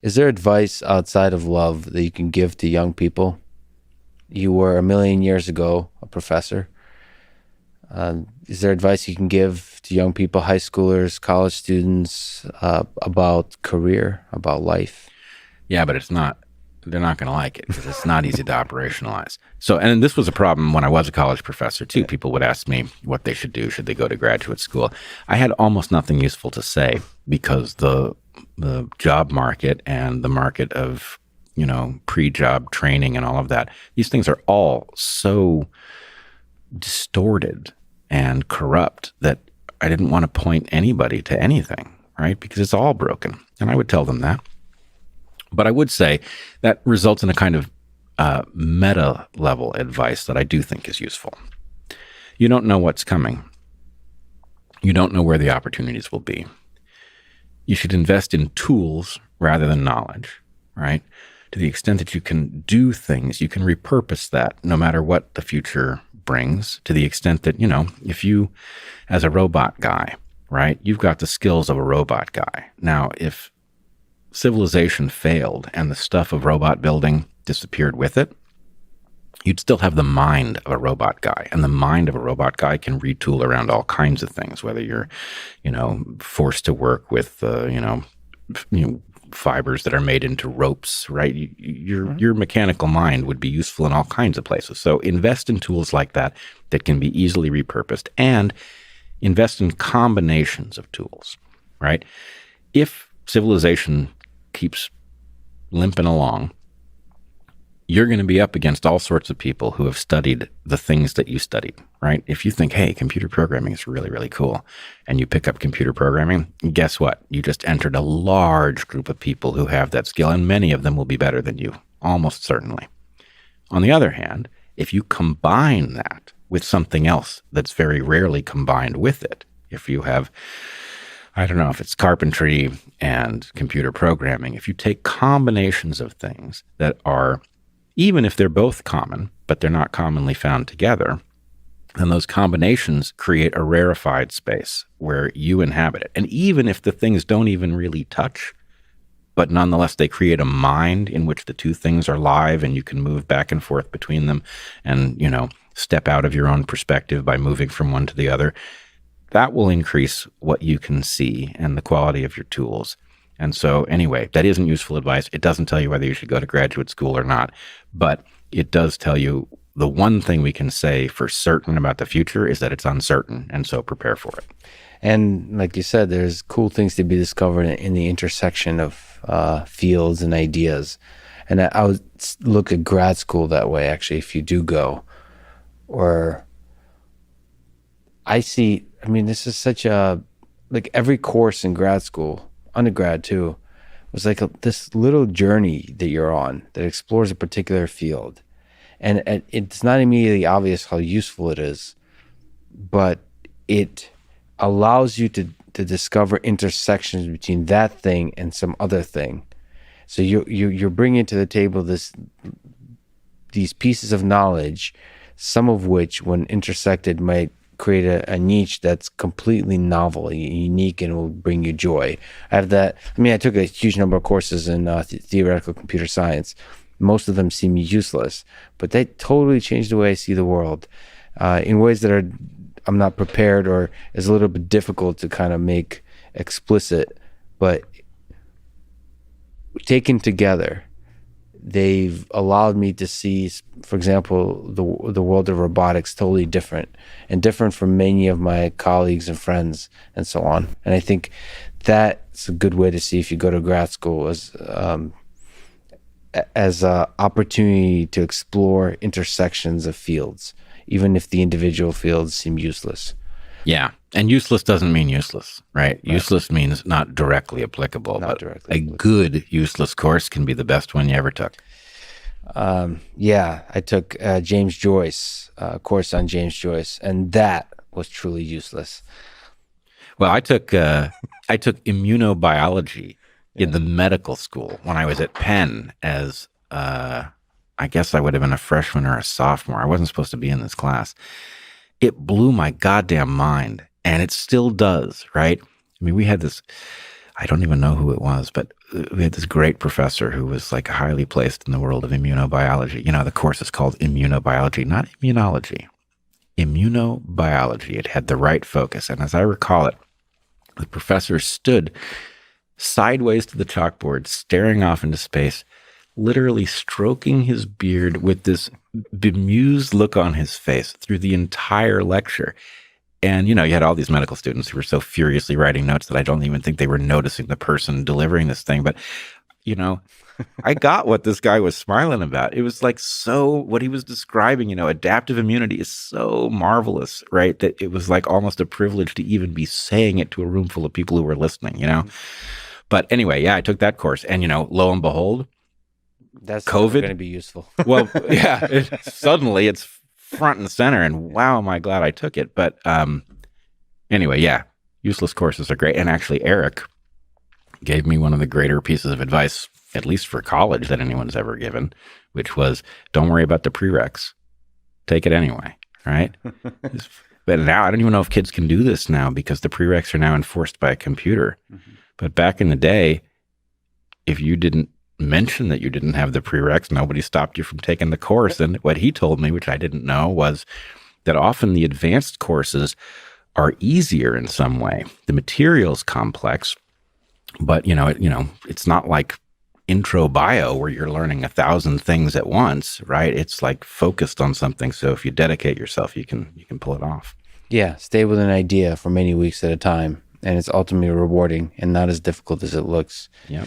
Is there advice outside of love that you can give to young people? You were a million years ago a professor. Is there advice you can give to young people, high schoolers, college students, about career, about life? Yeah, but they're not going to like it because it's not easy to operationalize. So, and this was a problem when I was a college professor too. People would ask me what they should do. Should they go to graduate school? I had almost nothing useful to say because the job market and the market of, pre-job training and all of that, these things are all so distorted and corrupt that I didn't want to point anybody to anything, right? Because it's all broken. And I would tell them that. But I would say that results in a kind of meta level advice that I do think is useful. You don't know what's coming. You don't know where the opportunities will be. You should invest in tools rather than knowledge, right? To the extent that you can do things, you can repurpose that no matter what the future brings, to the extent that, if you, as a robot guy, right, you've got the skills of a robot guy. Now, if civilization failed and the stuff of robot building disappeared with it, you'd still have the mind of a robot guy. And the mind of a robot guy can retool around all kinds of things, whether you're, forced to work with, fibers that are made into ropes, right? Your mechanical mind would be useful in all kinds of places. So invest in tools like that can be easily repurposed, and invest in combinations of tools, right? If civilization keeps limping along, you're going to be up against all sorts of people who have studied the things that you studied, right? If you think, hey, computer programming is really, really cool, and you pick up computer programming, guess what? You just entered a large group of people who have that skill, and many of them will be better than you, almost certainly. On the other hand, if you combine that with something else that's very rarely combined with it, if you have, I don't know if it's carpentry and computer programming, if you take combinations of things that are, even if they're both common, but they're not commonly found together, then those combinations create a rarefied space where you inhabit it. And even if the things don't even really touch, but nonetheless they create a mind in which the two things are live and you can move back and forth between them and, step out of your own perspective by moving from one to the other, that will increase what you can see and the quality of your tools. And so anyway, that isn't useful advice. It doesn't tell you whether you should go to graduate school or not, but it does tell you the one thing we can say for certain about the future is that it's uncertain, and so prepare for it. And like you said, there's cool things to be discovered in the intersection of fields and ideas. And I would look at grad school that way, actually, if you do go. Or this is such like every course in grad school, undergrad too, was like this little journey that you're on that explores a particular field. And it's not immediately obvious how useful it is, but it allows you to discover intersections between that thing and some other thing. So you're bringing to the table these pieces of knowledge, some of which, when intersected, might create a niche that's completely novel, unique, and will bring you joy. I have that. I took a huge number of courses in theoretical computer science. Most of them seem useless, but they totally changed the way I see the world in ways that I'm not prepared, or is a little bit difficult to kind of make explicit. But taken together, they've allowed me to see, for example, the world of robotics totally different from many of my colleagues and friends and so on. And I think that's a good way to see if you go to grad school as an opportunity to explore intersections of fields, even if the individual fields seem useless. Yeah. And useless doesn't mean useless, right? Useless means not directly applicable. Good useless course can be the best one you ever took. I took James Joyce, a course on James Joyce, and that was truly useless. Well, I took immunobiology in the medical school when I was at Penn as, I guess I would have been a freshman or a sophomore. I wasn't supposed to be in this class. It blew my goddamn mind, and it still does, right? We had this, I don't even know who it was, but we had this great professor who was like highly placed in the world of immunobiology. You know, the course is called immunobiology, not immunology. Immunobiology. It had the right focus. And as I recall it, the professor stood sideways to the chalkboard, staring off into space, literally stroking his beard with this bemused look on his face through the entire lecture. And, you know, you had all these medical students who were so furiously writing notes that I don't even think they were noticing the person delivering this thing. But, you know, I got what this guy was smiling about. It was like, so what he was describing, you know, adaptive immunity is so marvelous, right? That it was like almost a privilege to even be saying it to a room full of people who were listening, you know? But anyway, yeah, I took that course and, you know, lo and behold, That's COVID going to be useful. Well, yeah, suddenly it's front and center, and wow, am I glad I took it. But anyway, yeah, useless courses are great. And actually, Eric gave me one of the greater pieces of advice, at least for college, that anyone's ever given, which was, don't worry about the prereqs. Take it anyway, right? But now, I don't even know if kids can do this now because the prereqs are now enforced by a computer. Mm-hmm. But back in the day, if you didn't mention that you didn't have the prereqs, nobody stopped you from taking the course. And what he told me, which I didn't know, was that often the advanced courses are easier in some way. The material's complex, but it's not like intro bio where you're learning 1,000 things at once, right? It's like focused on something. So if you dedicate yourself, you can pull it off. Yeah, stay with an idea for many weeks at a time, and it's ultimately rewarding and not as difficult as it looks. Yeah.